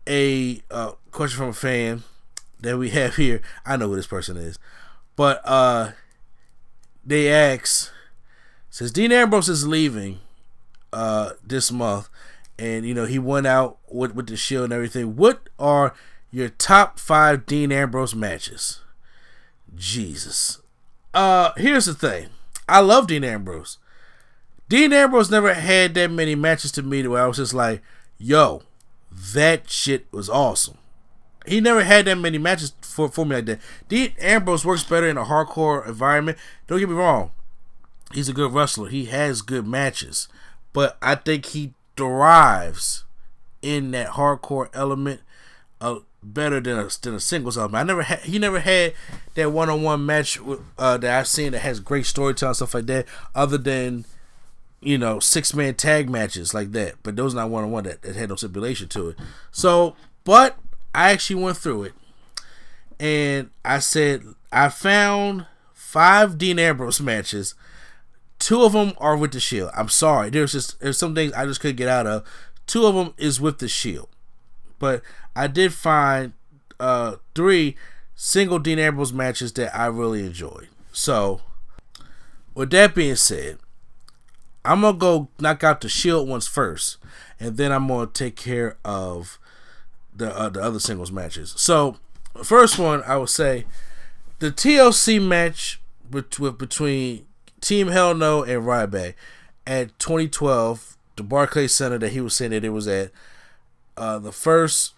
a question from a fan that we have here. I know who this person is, but they ask, since Dean Ambrose is leaving this month, and he went out with the Shield and everything, what are your top 5 Dean Ambrose matches? Jesus. Here's the thing. I love Dean Ambrose. Dean Ambrose never had that many matches to me where I was just like, yo, that shit was awesome. He never had that many matches for me like that. Dean Ambrose works better in a hardcore environment. Don't get me wrong. He's a good wrestler. He has good matches. But I think he thrives in that hardcore element better than a singles element. He never had that one-on-one match that I've seen that has great storytelling and stuff like that, other than 6-man tag matches like that. But those not one-on-one that had no stipulation to it. So, but I actually went through it, and I said I found 5 Dean Ambrose matches. 2 of them are with the Shield. I'm sorry, there's some things I just couldn't get out of. 2 of them is with the Shield, but I did find 3 single Dean Ambrose matches that I really enjoyed. So, with that being said, I'm gonna go knock out the Shield ones first, and then I'm gonna take care of the other singles matches. So, the first one I would say the TLC match between Team Hell No and Ryback at 2012, the Barclays Center that he was saying that it was at, the first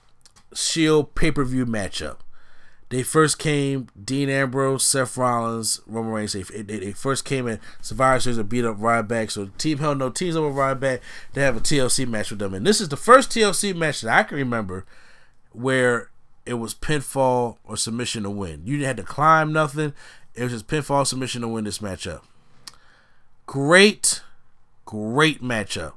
Shield pay-per-view matchup. They first came, Dean Ambrose, Seth Rollins, Roman Reigns. They first came in Survivor Series and beat up Ryback. So Team Hell No teams up with Ryback. They have a TLC match with them. And this is the first TLC match that I can remember where it was pinfall or submission to win. You didn't have to climb nothing. It was just pinfall submission to win this matchup. Great matchup.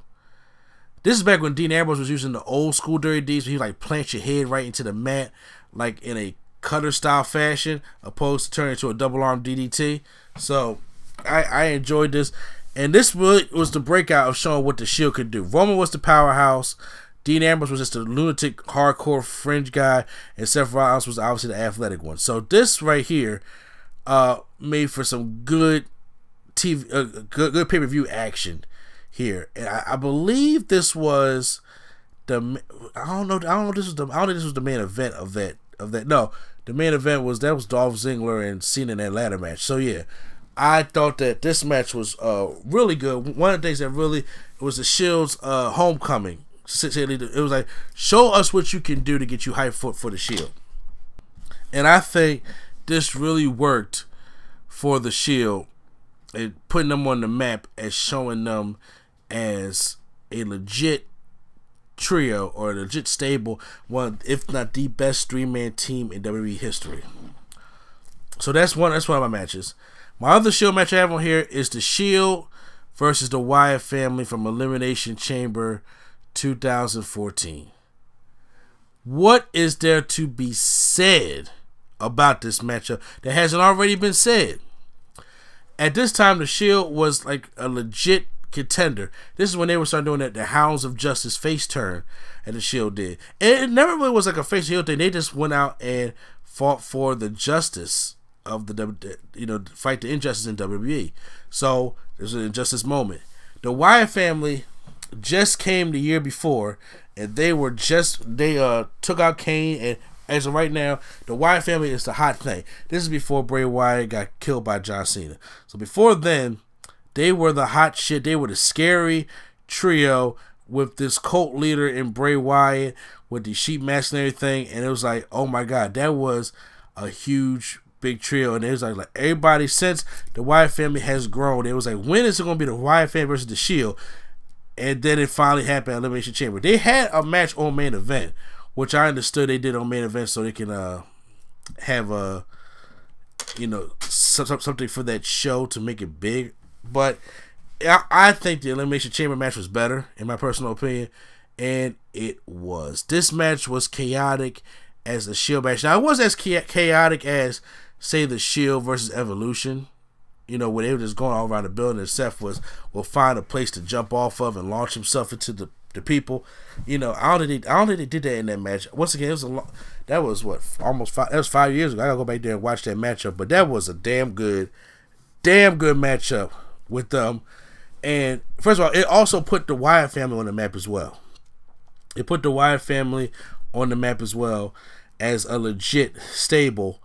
This is back when Dean Ambrose was using the old school Dirty Deeds, where he like plant your head right into the mat, like in a cutter style fashion, opposed to turning into a double arm DDT. So I enjoyed this, and this really was the breakout of showing what the Shield could do. Roman was the powerhouse. Dean Ambrose was just a lunatic, hardcore fringe guy, and Seth Rollins was obviously the athletic one. So this right here made for some good TV, good pay-per-view action here, and I believe this was I don't think this was the main event of that. No, the main event was Dolph Ziggler and Cena in that ladder match. So yeah, I thought that this match was really good. One of the things that really, it was the Shield's homecoming. It was like, show us what you can do to get you hyped for the Shield, and I think this really worked for the Shield and putting them on the map as showing them as a legit trio or a legit stable, one if not the best 3-man team in WWE history. So that's one of my matches. My other Shield match I have on here is the Shield versus the Wyatt family from Elimination Chamber 2014. What is there to be said about this matchup that hasn't already been said? At this time, the Shield was like a legit contender. This is when they were starting doing that, the Hounds of Justice face turn, and the Shield did. And it never really was like a face heel thing. They just went out and fought for the justice of fight the injustice in WWE. So there's an injustice moment. The Wyatt family just came the year before, and they took out Kane, and as of right now, the Wyatt family is the hot thing. This is before Bray Wyatt got killed by John Cena. So before then, they were the hot shit. They were the scary trio with this cult leader in Bray Wyatt with the sheep mask and everything. And it was like, oh my God, that was a huge, big trio. And it was like everybody, since the Wyatt family has grown, it was like, when is it going to be the Wyatt family versus the Shield? And then it finally happened at Elimination Chamber. They had a match on main event, which I understood they did on main event so they can have a something for that show to make it big. But I think the Elimination Chamber match was better, in my personal opinion, and it was. This match was chaotic as the Shield match. Now, it wasn't as chaotic as, say, the Shield versus Evolution, where they were just going all around the building, and Seth will find a place to jump off of and launch himself into the the people. You know, I don't think they did that in that match. Once again, it was that was what, almost 5 years ago. I gotta go back there and watch that matchup. But that was a damn good matchup with them. And first of all, it also put the Wyatt family on the map as well. It put the Wyatt family on the map as well as a legit stable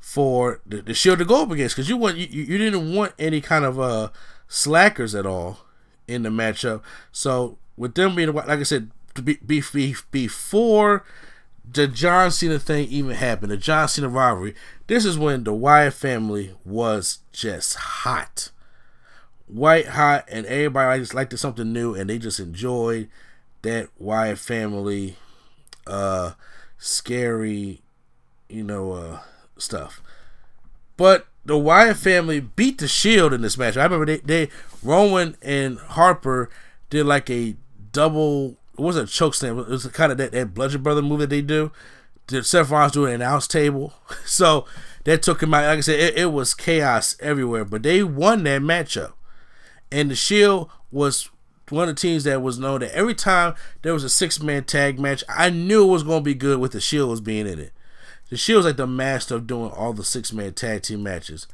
for the Shield to go up against, because you didn't want any kind of slackers at all in the matchup. So with them being, like I said, before the John Cena thing even happened, the John Cena rivalry, this is when the Wyatt family was just hot. White hot, and everybody just liked something new, and they just enjoyed that Wyatt family scary, stuff. But the Wyatt family beat the Shield in this match. I remember they Rowan and Harper did like a double, it wasn't a choke slam, it was kind of that Bludgeon Brother move that they do. Seth Rollins doing an announce table. So that took him out. Like I said, it was chaos everywhere, but they won that matchup. And the Shield was one of the teams that was known that every time there was a 6-man tag match, I knew it was going to be good with the Shield was being in it. The Shield was like the master of doing all the 6-man tag team matches.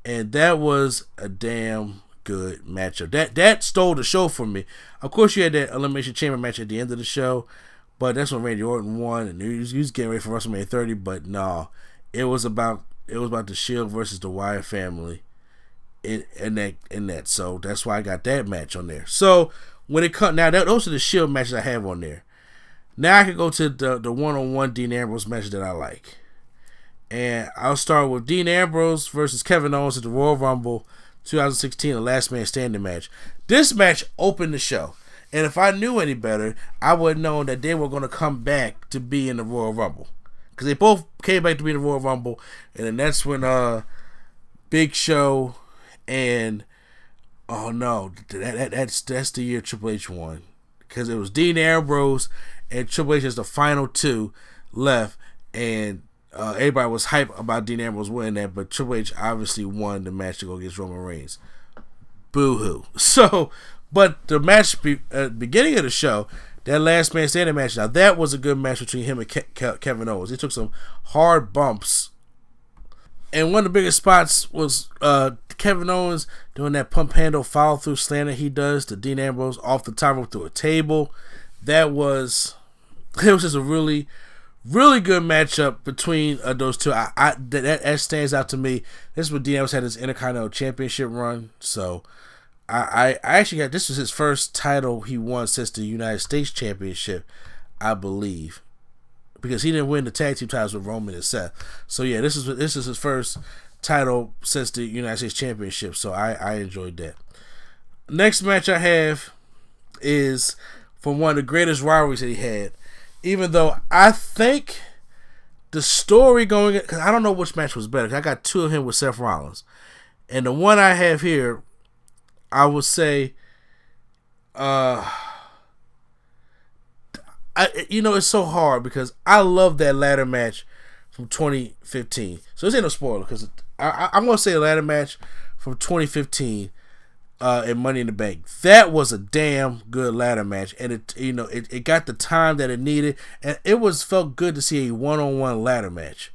And that was a damn good matchup. That stole the show for me. Of course, you had that Elimination Chamber match at the end of the show, but that's when Randy Orton won, and he was getting ready for WrestleMania 30, but no. It was about the Shield versus the Wyatt family. In that, so that's why I got that match on there. So when it comes now, those are the Shield matches I have on there. Now I can go to the one-on-one Dean Ambrose match that I like, and I'll start with Dean Ambrose versus Kevin Owens at the Royal Rumble 2016, the Last Man Standing match. This match opened the show, and if I knew any better, I would have known that they were going to come back to be in the Royal Rumble, because they both came back to be in the Royal Rumble, and then that's when Big Show. And oh no, that's the year Triple H won, because it was Dean Ambrose and Triple H as the final two left, and everybody was hyped about Dean Ambrose winning that, but Triple H obviously won the match to go against Roman Reigns. Boo-hoo. So, but the match beginning of the show, that Last Man Standing match, now that was a good match between him and Kevin Owens. He took some hard bumps. And one of the biggest spots was Kevin Owens doing that pump handle follow through slam that he does to Dean Ambrose off the top rope through a table. It was just a really, really good matchup between those two. That stands out to me. This is when Dean Ambrose had his Intercontinental Championship run. So I actually got, this was his first title he won since the United States Championship, I believe. Because he didn't win the tag team titles with Roman and Seth. So yeah, this is his first title since the United States Championship. So I enjoyed that. Next match I have is from one of the greatest rivalries that he had. Even though I think the story going, because I don't know which match was better. I got two of him with Seth Rollins, and the one I have here, I would say, it's so hard because I love that ladder match from 2015. So this ain't no spoiler, because I'm going to say a ladder match from 2015 in Money in the Bank. That was a damn good ladder match, and it got the time that it needed, and it felt good to see a one-on-one ladder match.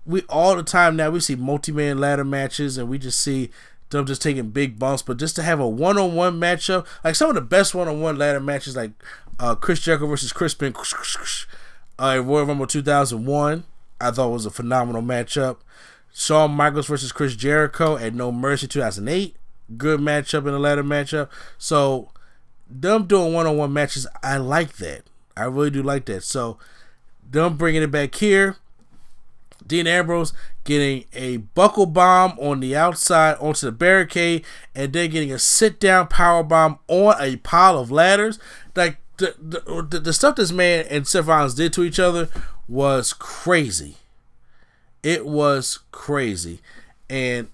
We all the time now we see multi-man ladder matches, and we just see them just taking big bumps, but just to have a one-on-one matchup, like some of the best one-on-one ladder matches, like Chris Jericho versus Chris Benoit in Royal Rumble 2001, I thought was a phenomenal matchup. Shawn Michaels versus Chris Jericho at No Mercy 2008, good matchup in a ladder matchup. So them doing one-on-one matches, I like that. I really do like that. So them bringing it back here, Dean Ambrose getting a buckle bomb on the outside onto the barricade, and then getting a sit-down power bomb on a pile of ladders. Like the stuff this man and Seth Rollins did to each other was crazy. It was crazy. And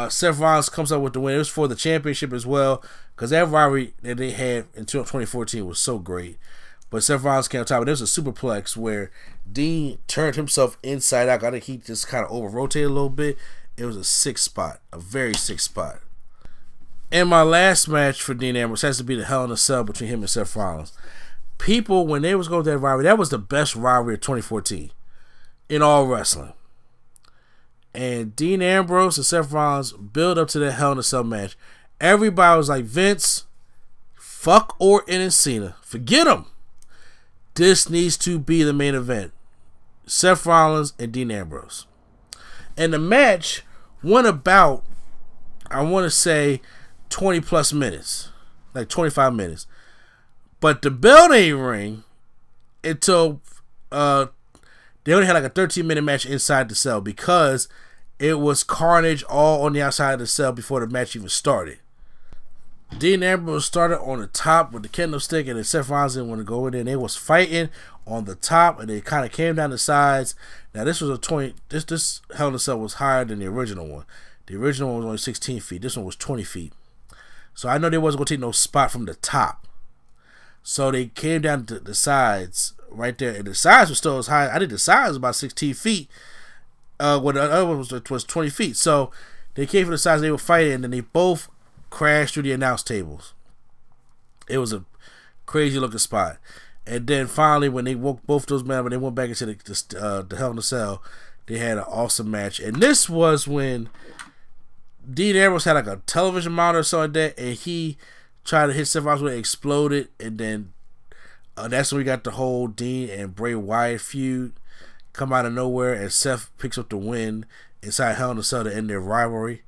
Seth Rollins comes up with the win. It was for the championship as well, because that rivalry that they had in 2014 was so great. But Seth Rollins came on top. There was a superplex where Dean turned himself inside out. I think he just kind of over-rotated a little bit. It was a sick spot. A very sick spot. And my last match for Dean Ambrose has to be the Hell in a Cell between him and Seth Rollins. people, when they was going to that rivalry, that was the best rivalry of 2014 in all wrestling. And Dean Ambrose and Seth Rollins build up to that Hell in a Cell match. Everybody was like, Vince, fuck Orton and Cena. Forget them. This needs to be the main event. Seth Rollins and Dean Ambrose. And the match went about, I want to say, 20 plus minutes. Like 25 minutes. But the bell didn't ring until they only had like a 13-minute match inside the cell because it was carnage all on the outside of the cell before the match even started. Dean Ambrose started on the top with the candlestick, and then Seth Rollins didn't want to go in there. They was fighting on the top, and they kind of came down the sides. Now this was a 20. This Hell in a Cell was higher than the original one. The original one was only 16 feet. This one was 20 feet. So I know they wasn't gonna take no spot from the top. So they came down to the sides right there, and the sides were still as high. I think the sides was about 16 feet. When the other one was 20 feet. So they came from the sides, they were fighting, and then they both crashed through the announce tables. It was a crazy looking spot. And then finally, when they woke both those men up and they went back into the Hell in a Cell, they had an awesome match. And this was when Dean Ambrose had like a television monitor or something like that, and he tried to hit Seth Rollins when it exploded, and then that's when we got the whole Dean and Bray Wyatt feud come out of nowhere, and Seth picks up the win inside Hell in a Cell to end their rivalry.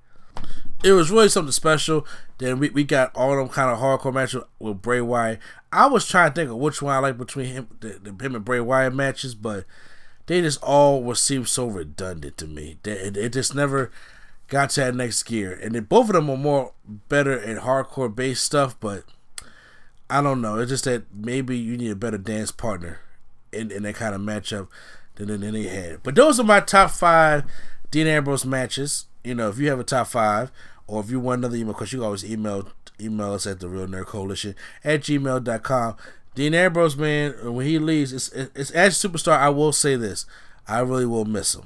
It was really something special. Then we got all them kind of hardcore matches with Bray Wyatt. I was trying to think of which one I like between him and Bray Wyatt matches, but they just all seem so redundant to me. It just never got to that next gear. And then both of them were more better in hardcore based stuff, but I don't know. It's just that maybe you need a better dance partner in that kind of matchup than they had. But those are my top 5 Dean Ambrose matches. You know, if you have a top 5, or if you want another email, because you can always email us at therealnerdcoalition@gmail.com. Dean Ambrose, man, when he leaves, it's as a superstar, I will say this. I really will miss him.